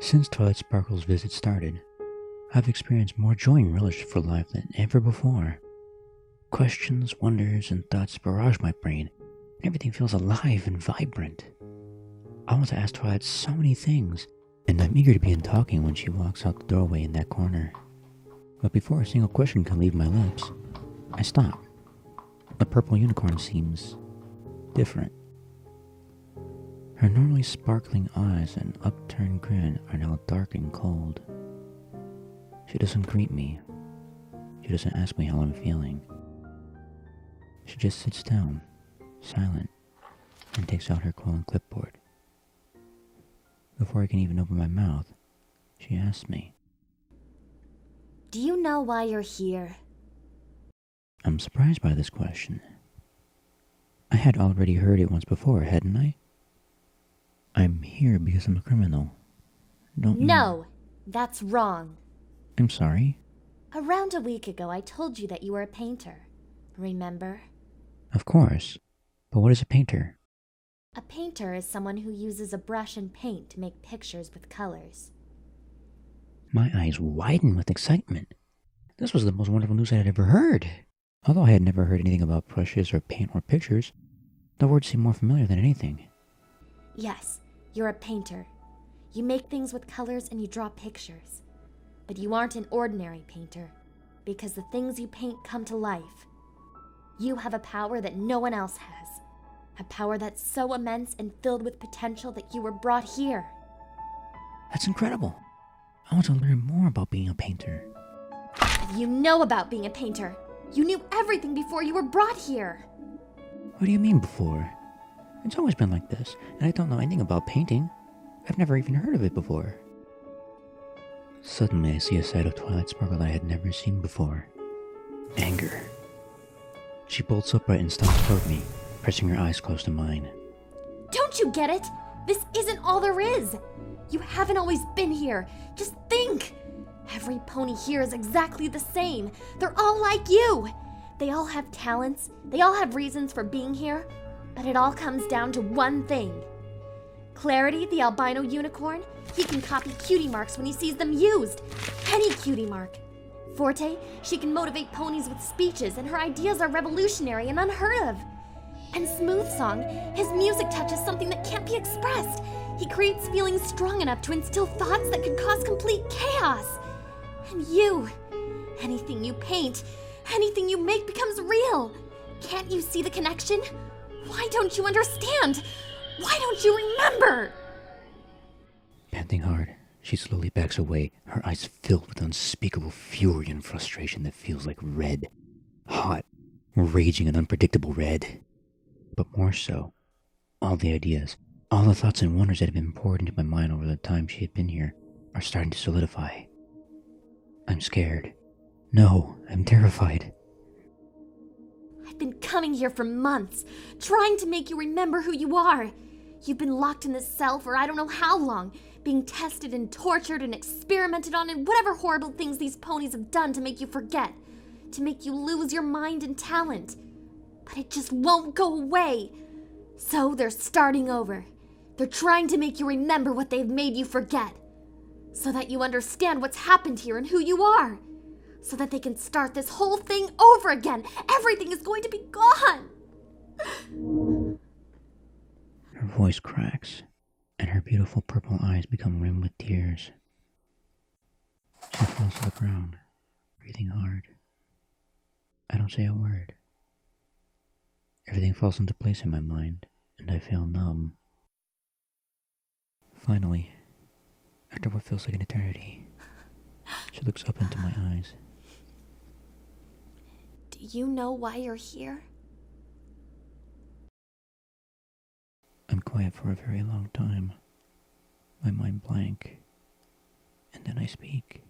Since Twilight Sparkle's visit started, I've experienced more joy and relish for life than ever before. Questions, wonders, and thoughts barrage my brain, and everything feels alive and vibrant. I want to ask Twilight so many things, and I'm eager to begin talking when she walks out the doorway in that corner. But before a single question can leave my lips, I stop. The purple unicorn seems different. Her normally sparkling eyes and upturned grin are now dark and cold. She doesn't greet me. She doesn't ask me how I'm feeling. She just sits down, silent, and takes out her quill and clipboard. Before I can even open my mouth, she asks me, "Do you know why you're here?" I'm surprised by this question. I had already heard it once before, hadn't I? I'm here because I'm a criminal. Don't you? No, that's wrong. I'm sorry? Around a week ago, I told you that you were a painter. Remember? Of course. But what is a painter? A painter is someone who uses a brush and paint to make pictures with colors. My eyes widened with excitement. This was the most wonderful news I had ever heard. Although I had never heard anything about brushes or paint or pictures, the word seemed more familiar than anything. Yes, you're a painter. You make things with colors and you draw pictures. But you aren't an ordinary painter, because the things you paint come to life. You have a power that no one else has. A power that's so immense and filled with potential that you were brought here. That's incredible. I want to learn more about being a painter. You know about being a painter. You knew everything before you were brought here. What do you mean before? It's always been like this, and I don't know anything about painting. I've never even heard of it before. Suddenly I see a side of Twilight Sparkle that I had never seen before. Anger. She bolts upright and stomps toward me, pressing her eyes close to mine. Don't you get it? This isn't all there is. You haven't always been here. Just think. Every pony here is exactly the same. They're all like you. They all have talents. They all have reasons for being here. But it all comes down to one thing. Clarity, the albino unicorn, he can copy cutie marks when he sees them used. Any cutie mark. Forte, she can motivate ponies with speeches, and her ideas are revolutionary and unheard of. And Smooth Song, his music touches something that can't be expressed. He creates feelings strong enough to instill thoughts that could cause complete chaos. And you, anything you paint, anything you make becomes real. Can't you see the connection? Why don't you understand? Why don't you remember? Panting hard, she slowly backs away, her eyes filled with unspeakable fury and frustration that feels like red. Hot, raging and unpredictable red. But more so, all the ideas, all the thoughts and wonders that have been poured into my mind over the time she had been here are starting to solidify. I'm scared. No, I'm terrified. I've been coming here for months, trying to make you remember who you are. You've been locked in this cell for I don't know how long, being tested and tortured and experimented on and whatever horrible things these ponies have done to make you forget, to make you lose your mind and talent. But it just won't go away. So they're starting over. They're trying to make you remember what they've made you forget, so that you understand what's happened here and who you are. So that they can start this whole thing over again. Everything is going to be gone. Her voice cracks, and her beautiful purple eyes become rimmed with tears. She falls to the ground, breathing hard. I don't say a word. Everything falls into place in my mind, and I feel numb. Finally, after what feels like an eternity, she looks up into my eyes. Do you know why you're here? I'm quiet for a very long time, my mind blank, and then I speak.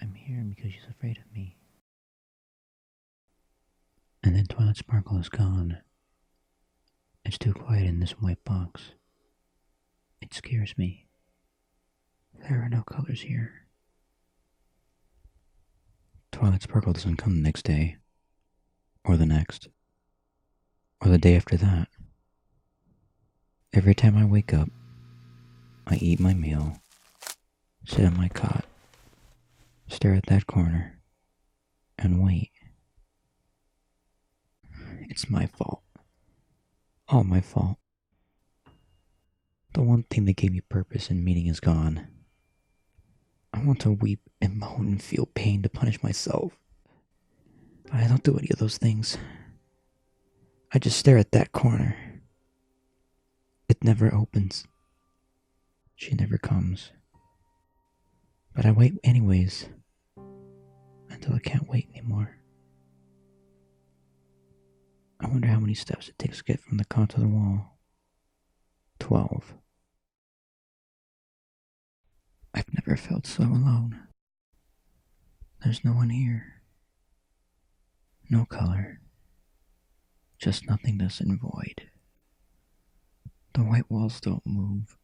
I'm here because she's afraid of me. And then Twilight Sparkle is gone. It's too quiet in this white box. It scares me. There are no colors here. Twilight Sparkle doesn't come the next day, or the next, or the day after that. Every time I wake up, I eat my meal, sit on my cot, stare at that corner, and wait. It's my fault. All my fault. The one thing that gave me purpose and meaning is gone. I want to weep and moan and feel pain to punish myself. But I don't do any of those things. I just stare at that corner. It never opens. She never comes. But I wait anyways. Until I can't wait anymore. I wonder how many steps it takes to get from the cot to the wall. 12. I've never felt so alone. There's no one here. No color. Just nothingness and void. The white walls don't move.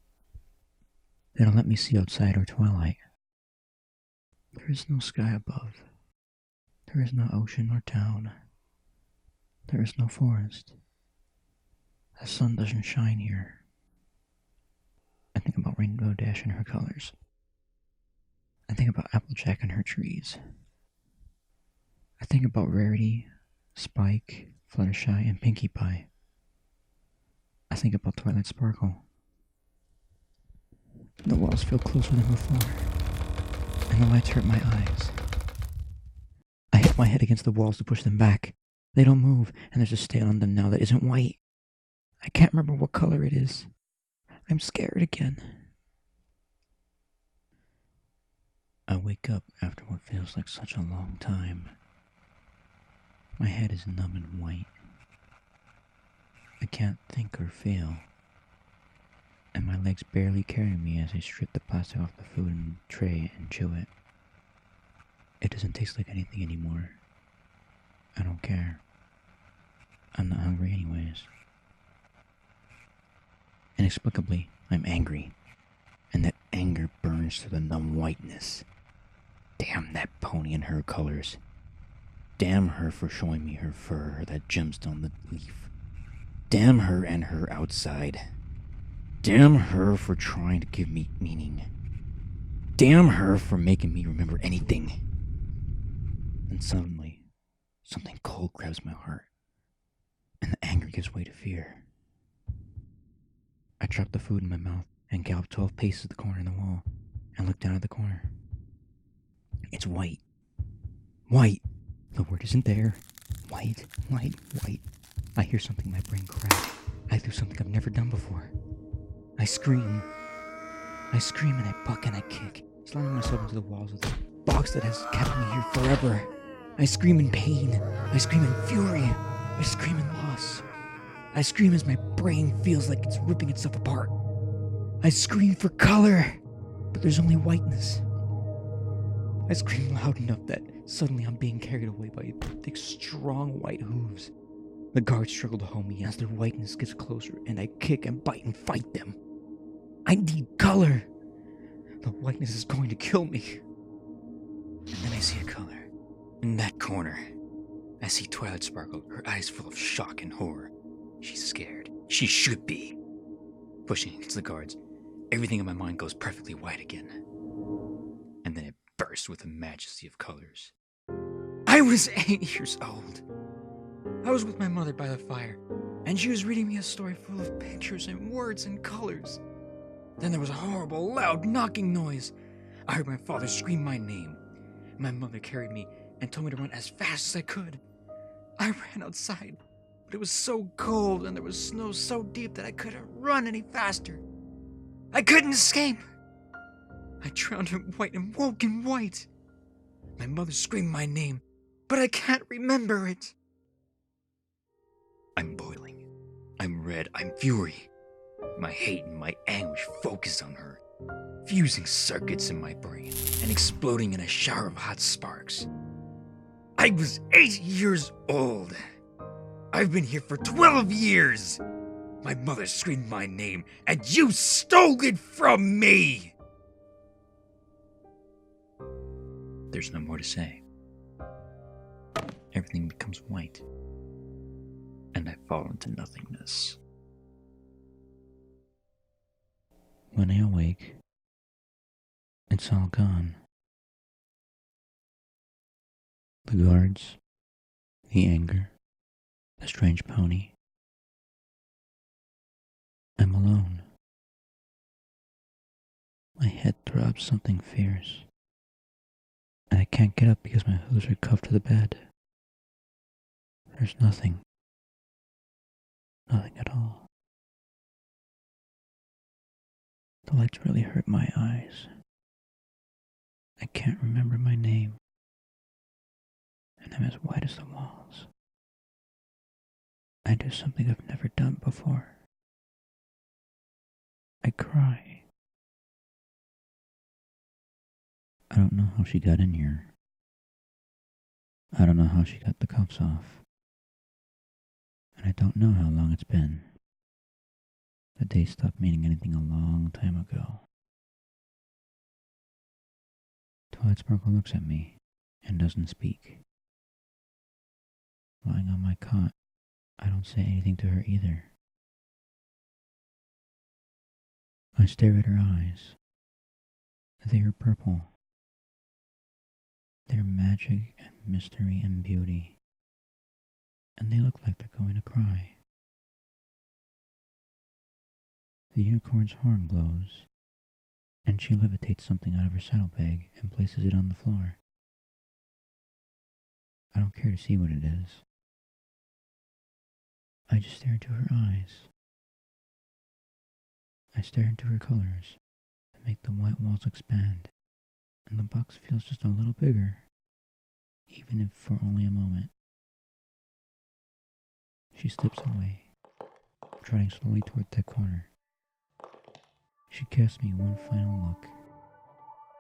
They don't let me see outside or twilight. There is no sky above. There is no ocean or town. There is no forest. The sun doesn't shine here. I think about Rainbow Dash and her colors. I think about Applejack and her trees. I think about Rarity, Spike, Fluttershy, and Pinkie Pie. I think about Twilight Sparkle. The walls feel closer than before, and the lights hurt my eyes. I hit my head against the walls to push them back. They don't move, and there's a stain on them now that isn't white. I can't remember what color it is. I'm scared again. I wake up after what feels like such a long time. My head is numb and white. I can't think or feel. And my legs barely carry me as I strip the plastic off the food in the tray and chew it. It doesn't taste like anything anymore. I don't care. I'm not hungry anyways. Inexplicably, I'm angry. And that anger burns through the numb whiteness. Damn that pony and her colors. Damn her for showing me her fur, that gemstone, the leaf. Damn her and her outside. Damn her for trying to give me meaning. Damn her for making me remember anything. And suddenly, something cold grabs my heart, and the anger gives way to fear. I drop the food in my mouth and gallop 12 paces to the corner in the wall and look down at the corner. It's white. White. The word isn't there. White, white, white. I hear something in my brain crack. I do something I've never done before. I scream. I scream and I buck and I kick, slamming myself into the walls of the box that has kept me here forever. I scream in pain. I scream in fury. I scream in loss. I scream as my brain feels like it's ripping itself apart. I scream for color, but there's only whiteness. I scream loud enough that suddenly I'm being carried away by thick, strong white hooves. The guards struggle to hold me as their whiteness gets closer, and I kick and bite and fight them. I need color. The whiteness is going to kill me. And then I see a color. In that corner, I see Twilight Sparkle, her eyes full of shock and horror. She's scared. She should be. Pushing against the guards, everything in my mind goes perfectly white again. And then it bursts with a majesty of colors. I was 8 years old. I was with my mother by the fire, and she was reading me a story full of pictures and words and colors. Then there was a horrible, loud knocking noise. I heard my father scream my name. My mother carried me and told me to run as fast as I could. I ran outside, but it was so cold and there was snow so deep that I couldn't run any faster. I couldn't escape. I drowned in white and woke in white. My mother screamed my name, but I can't remember it. I'm boiling. I'm red. I'm fury. My hate and my anguish focus on her, fusing circuits in my brain and exploding in a shower of hot sparks. I was 8 years old. I've been here for 12 years. My mother screamed my name, and you stole it from me! There's no more to say. Everything becomes white, and I fall into nothingness. When I awake, it's all gone. The guards, the anger, the strange pony. I'm alone. My head throbs something fierce, and I can't get up because my hooves are cuffed to the bed. There's nothing. Nothing at all. The lights really hurt my eyes. I can't remember my name, and I'm as white as the walls. I do something I've never done before. I cry. I don't know how she got in here. I don't know how she got the cuffs off. And I don't know how long it's been. The day stopped meaning anything a long time ago. Twilight Sparkle looks at me and doesn't speak. Lying on my cot, I don't say anything to her either. I stare at her eyes. They are purple. They're magic and mystery and beauty. And they look like they're going to cry. The unicorn's horn glows, and she levitates something out of her saddlebag and places it on the floor. I don't care to see what it is. I just stare into her eyes. I stare into her colors that make the white walls expand, and the box feels just a little bigger, even if for only a moment. She slips away, trotting slowly toward that corner. She casts me one final look,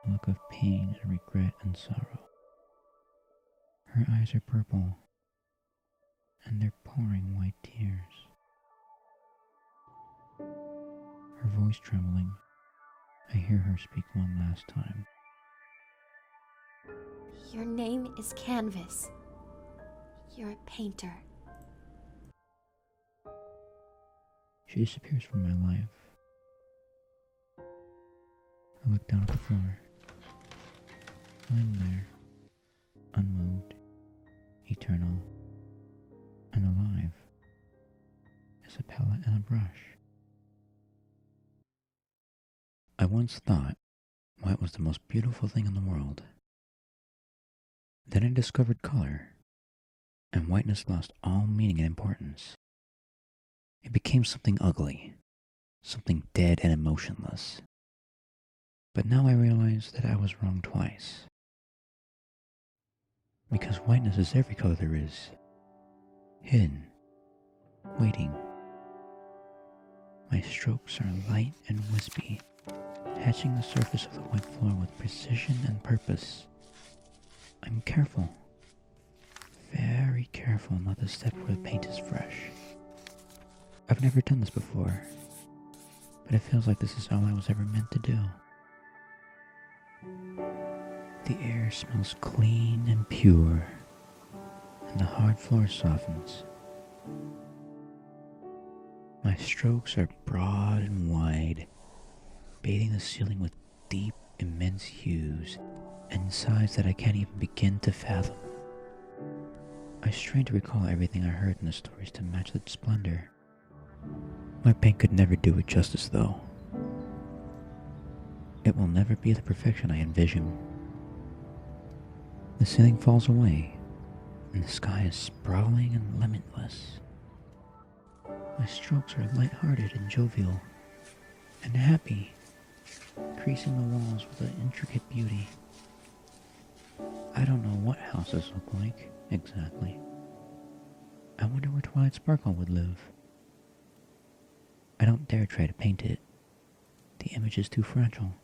a look of pain and regret and sorrow. Her eyes are purple, and they're pouring white tears. Her voice trembling, I hear her speak one last time. Your name is Canvas. You're a painter. She disappears from my life. I look down at the floor. I'm there, unmoved, eternal, and alive, as a palette and a brush. I once thought white was the most beautiful thing in the world. Then I discovered color, and whiteness lost all meaning and importance. It became something ugly, something dead and emotionless. But now I realize that I was wrong twice. Because whiteness is every color there is. Hidden. Waiting. My strokes are light and wispy, patching the surface of the white floor with precision and purpose. I'm careful. Very careful not to step where the paint is fresh. I've never done this before, but it feels like this is all I was ever meant to do. The air smells clean and pure, and the hard floor softens. My strokes are broad and wide, bathing the ceiling with deep, immense hues and size that I can't even begin to fathom. I strain to recall everything I heard in the stories to match the splendor. My paint could never do it justice, though. It will never be the perfection I envision. The ceiling falls away, and the sky is sprawling and limitless. My strokes are light-hearted and jovial, and happy, creasing the walls with an intricate beauty. I don't know what houses look like, exactly. I wonder where Twilight Sparkle would live. I don't dare try to paint it. The image is too fragile.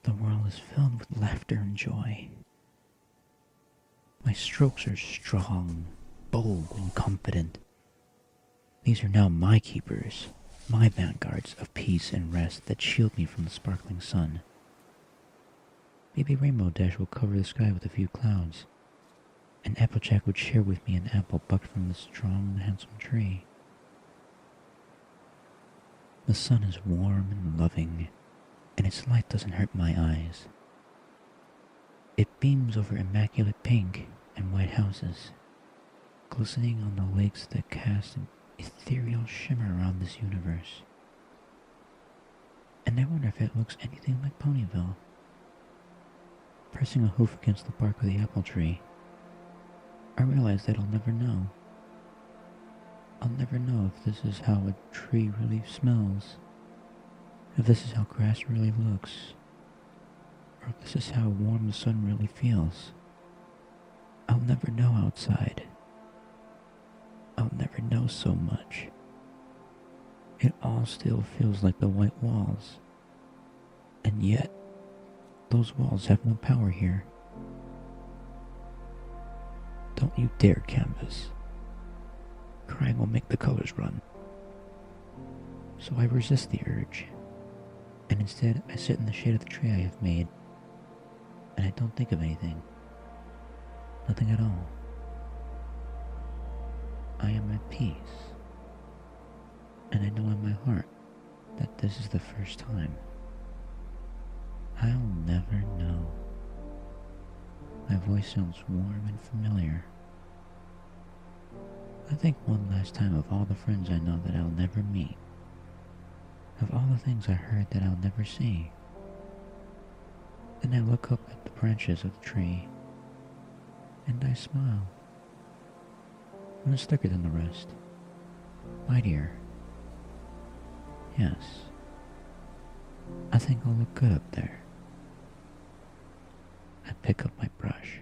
The world is filled with laughter and joy. My strokes are strong, bold, and confident. These are now my keepers, my vanguards of peace and rest that shield me from the sparkling sun. Maybe Rainbow Dash will cover the sky with a few clouds, and Applejack would share with me an apple plucked from this strong and handsome tree. The sun is warm and loving, and its light doesn't hurt my eyes. It beams over immaculate pink and white houses, glistening on the lakes that cast an ethereal shimmer around this universe. And I wonder if it looks anything like Ponyville. Pressing a hoof against the bark of the apple tree, I realize that I'll never know. I'll never know if this is how a tree really smells, if this is how grass really looks, or if this is how warm the sun really feels. I'll never know outside. I'll never know so much. It all still feels like the white walls. And yet, those walls have no power here. Don't you dare canvas. Crying will make the colors run. So I resist the urge, and instead I sit in the shade of the tree I have made, and I don't think of anything. Nothing at all. I am at peace, and I know in my heart that this is the first time. I'll never know. My voice sounds warm and familiar. I think one last time of all the friends I know that I'll never meet. Of all the things I heard that I'll never see. Then I look up at the branches of the tree, and I smile. One is thicker than the rest. Mightier. Yes. I think I'll look good up there. I pick up my brush.